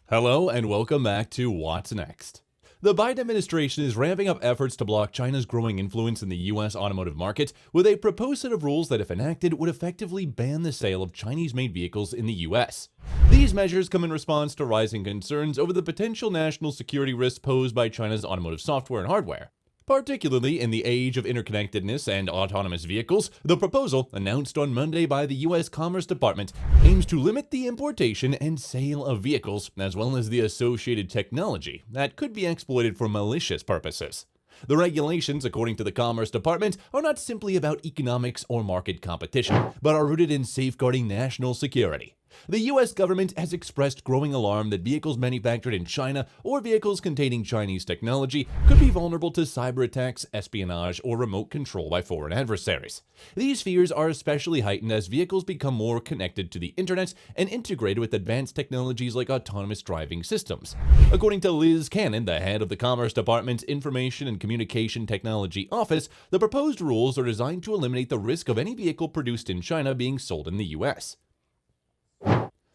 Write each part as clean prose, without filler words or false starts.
Hello and welcome back to What's Next. The Biden administration is ramping up efforts to block China's growing influence in the U.S. automotive market with a proposed set of rules that, if enacted, would effectively ban the sale of Chinese-made vehicles in the U.S. These measures come in response to rising concerns over the potential national security risks posed by China's automotive software and hardware. Particularly in the age of interconnectedness and autonomous vehicles, the proposal, announced on Monday by the U.S. Commerce Department, aims to limit the importation and sale of vehicles, as well as the associated technology that could be exploited for malicious purposes. The regulations, according to the Commerce Department, are not simply about economics or market competition, but are rooted in safeguarding national security. The U.S. government has expressed growing alarm that vehicles manufactured in China or vehicles containing Chinese technology could be vulnerable to cyber attacks, espionage, or remote control by foreign adversaries. These fears are especially heightened as vehicles become more connected to the internet and integrated with advanced technologies like autonomous driving systems. According to Liz Cannon, the head of the Commerce Department's Information and Communication Technology Office, the proposed rules are designed to eliminate the risk of any vehicle produced in China being sold in the U.S.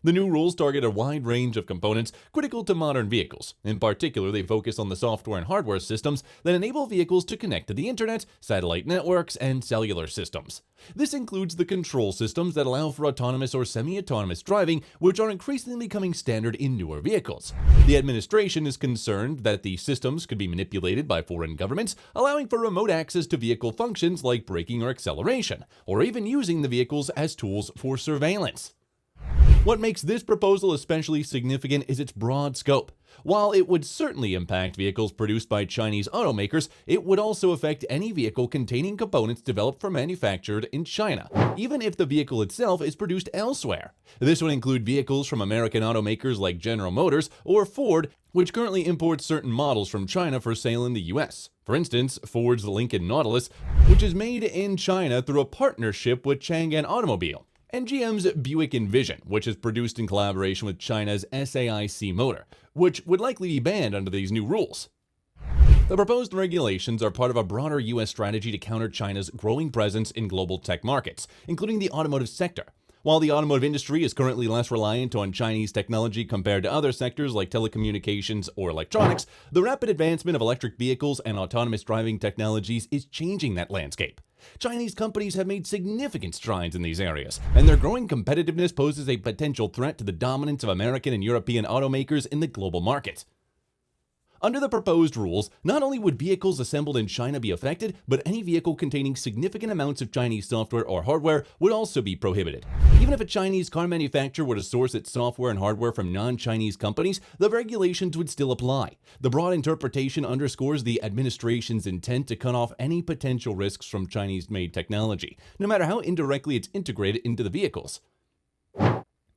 The new rules target a wide range of components critical to modern vehicles. In particular, they focus on the software and hardware systems that enable vehicles to connect to the internet, satellite networks, and cellular systems. This includes the control systems that allow for autonomous or semi-autonomous driving, which are increasingly becoming standard in newer vehicles. The administration is concerned that the systems could be manipulated by foreign governments, allowing for remote access to vehicle functions like braking or acceleration, or even using the vehicles as tools for surveillance. What makes this proposal especially significant is its broad scope. While it would certainly impact vehicles produced by Chinese automakers, it would also affect any vehicle containing components developed or manufactured in China, even if the vehicle itself is produced elsewhere. This would include vehicles from American automakers like General Motors or Ford, which currently imports certain models from China for sale in the U.S. For instance, Ford's Lincoln Nautilus, which is made in China through a partnership with Changan Automobile, and GM's Buick Envision, which is produced in collaboration with China's SAIC Motor, which would likely be banned under these new rules. The proposed regulations are part of a broader U.S. strategy to counter China's growing presence in global tech markets, including the automotive sector. While the automotive industry is currently less reliant on Chinese technology compared to other sectors like telecommunications or electronics, the rapid advancement of electric vehicles and autonomous driving technologies is changing that landscape. Chinese companies have made significant strides in these areas, and their growing competitiveness poses a potential threat to the dominance of American and European automakers in the global market. Under the proposed rules, not only would vehicles assembled in China be affected, but any vehicle containing significant amounts of Chinese software or hardware would also be prohibited. Even if a Chinese car manufacturer were to source its software and hardware from non-Chinese companies, the regulations would still apply. The broad interpretation underscores the administration's intent to cut off any potential risks from Chinese-made technology, no matter how indirectly it's integrated into the vehicles.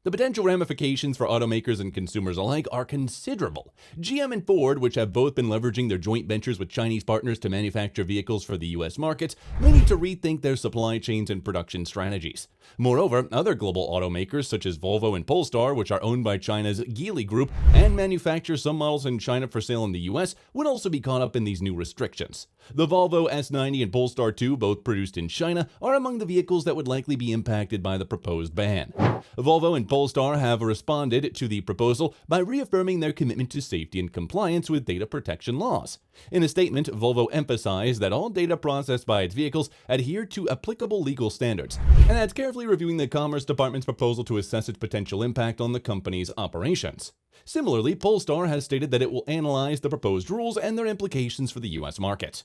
The potential ramifications for automakers and consumers alike are considerable. GM and Ford, which have both been leveraging their joint ventures with Chinese partners to manufacture vehicles for the U.S. market, may need to rethink their supply chains and production strategies. Moreover, other global automakers such as Volvo and Polestar, which are owned by China's Geely Group and manufacture some models in China for sale in the U.S., would also be caught up in these new restrictions. The Volvo S90 and Polestar 2, both produced in China, are among the vehicles that would likely be impacted by the proposed ban. Volvo and Polestar have responded to the proposal by reaffirming their commitment to safety and compliance with data protection laws. In a statement, Volvo emphasized that all data processed by its vehicles adhere to applicable legal standards, and that's carefully reviewing the Commerce Department's proposal to assess its potential impact on the company's operations. Similarly, Polestar has stated that it will analyze the proposed rules and their implications for the U.S. market.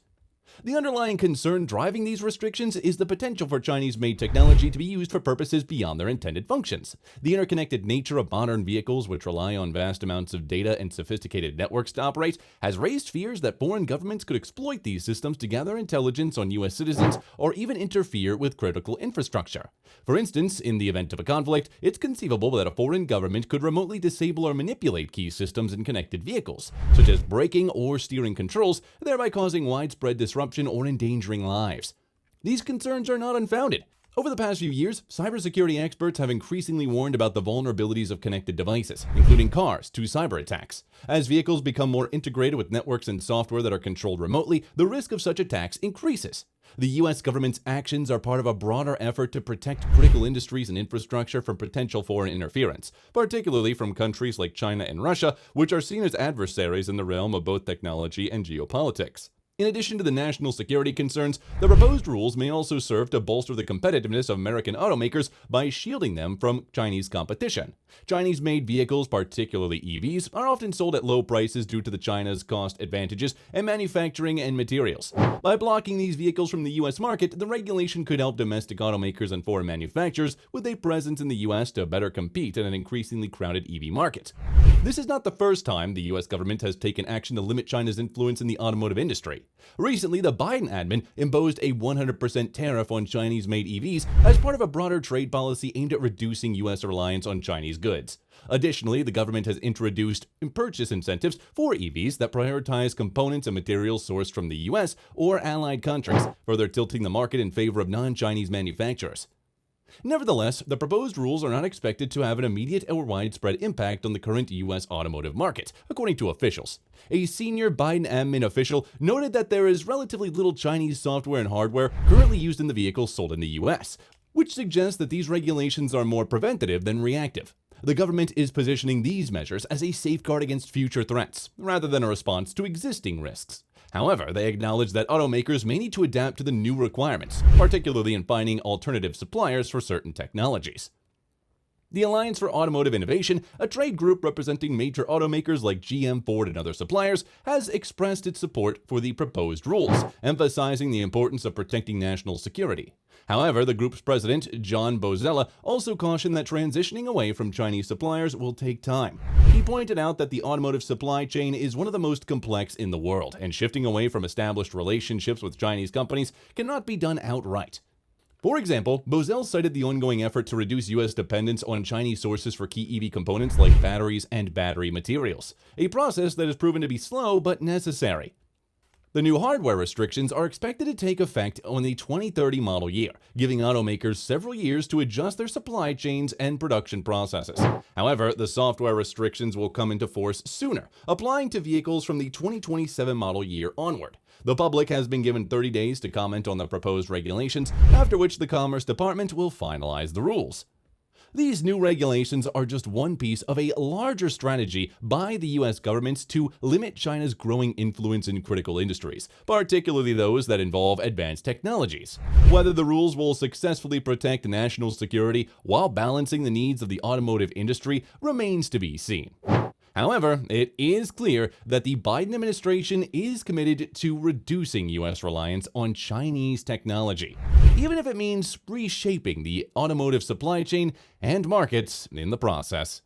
The underlying concern driving these restrictions is the potential for Chinese-made technology to be used for purposes beyond their intended functions. The interconnected nature of modern vehicles, which rely on vast amounts of data and sophisticated networks to operate, has raised fears that foreign governments could exploit these systems to gather intelligence on U.S. citizens or even interfere with critical infrastructure. For instance, in the event of a conflict, it's conceivable that a foreign government could remotely disable or manipulate key systems in connected vehicles, such as braking or steering controls, thereby causing widespread disruption or endangering lives. These concerns are not unfounded. Over the past few years, cybersecurity experts have increasingly warned about the vulnerabilities of connected devices, including cars, to cyber attacks. As vehicles become more integrated with networks and software that are controlled remotely, the risk of such attacks increases. The U.S. government's actions are part of a broader effort to protect critical industries and infrastructure from potential foreign interference, particularly from countries like China and Russia, which are seen as adversaries in the realm of both technology and geopolitics. In addition to the national security concerns, the proposed rules may also serve to bolster the competitiveness of American automakers by shielding them from Chinese competition. Chinese-made vehicles, particularly EVs, are often sold at low prices due to China's cost advantages in manufacturing and materials. By blocking these vehicles from the U.S. market, the regulation could help domestic automakers and foreign manufacturers with a presence in the U.S. to better compete in an increasingly crowded EV market. This is not the first time the U.S. government has taken action to limit China's influence in the automotive industry. Recently, the Biden admin imposed a 100% tariff on Chinese-made EVs as part of a broader trade policy aimed at reducing U.S. reliance on Chinese goods. Additionally, the government has introduced purchase incentives for EVs that prioritize components and materials sourced from the U.S. or allied countries, further tilting the market in favor of non-Chinese manufacturers. Nevertheless, the proposed rules are not expected to have an immediate or widespread impact on the current U.S. automotive market, according to officials. A senior Biden admin official noted that there is relatively little Chinese software and hardware currently used in the vehicles sold in the U.S., which suggests that these regulations are more preventative than reactive. The government is positioning these measures as a safeguard against future threats, rather than a response to existing risks. However, they acknowledge that automakers may need to adapt to the new requirements, particularly in finding alternative suppliers for certain technologies. The Alliance for Automotive Innovation, a trade group representing major automakers like GM, Ford, and other suppliers, has expressed its support for the proposed rules, emphasizing the importance of protecting national security. However, the group's president, John Bozella, also cautioned that transitioning away from Chinese suppliers will take time. He pointed out that the automotive supply chain is one of the most complex in the world, and shifting away from established relationships with Chinese companies cannot be done outright. For example, Bozell cited the ongoing effort to reduce U.S. dependence on Chinese sources for key EV components like batteries and battery materials, a process that has proven to be slow but necessary. The new hardware restrictions are expected to take effect on the 2030 model year, giving automakers several years to adjust their supply chains and production processes. However, the software restrictions will come into force sooner, applying to vehicles from the 2027 model year onward. The public has been given 30 days to comment on the proposed regulations, after which the Commerce Department will finalize the rules. These new regulations are just one piece of a larger strategy by the U.S. government to limit China's growing influence in critical industries, particularly those that involve advanced technologies. Whether the rules will successfully protect national security while balancing the needs of the automotive industry remains to be seen. However, it is clear that the Biden administration is committed to reducing U.S. reliance on Chinese technology, even if it means reshaping the automotive supply chain and markets in the process.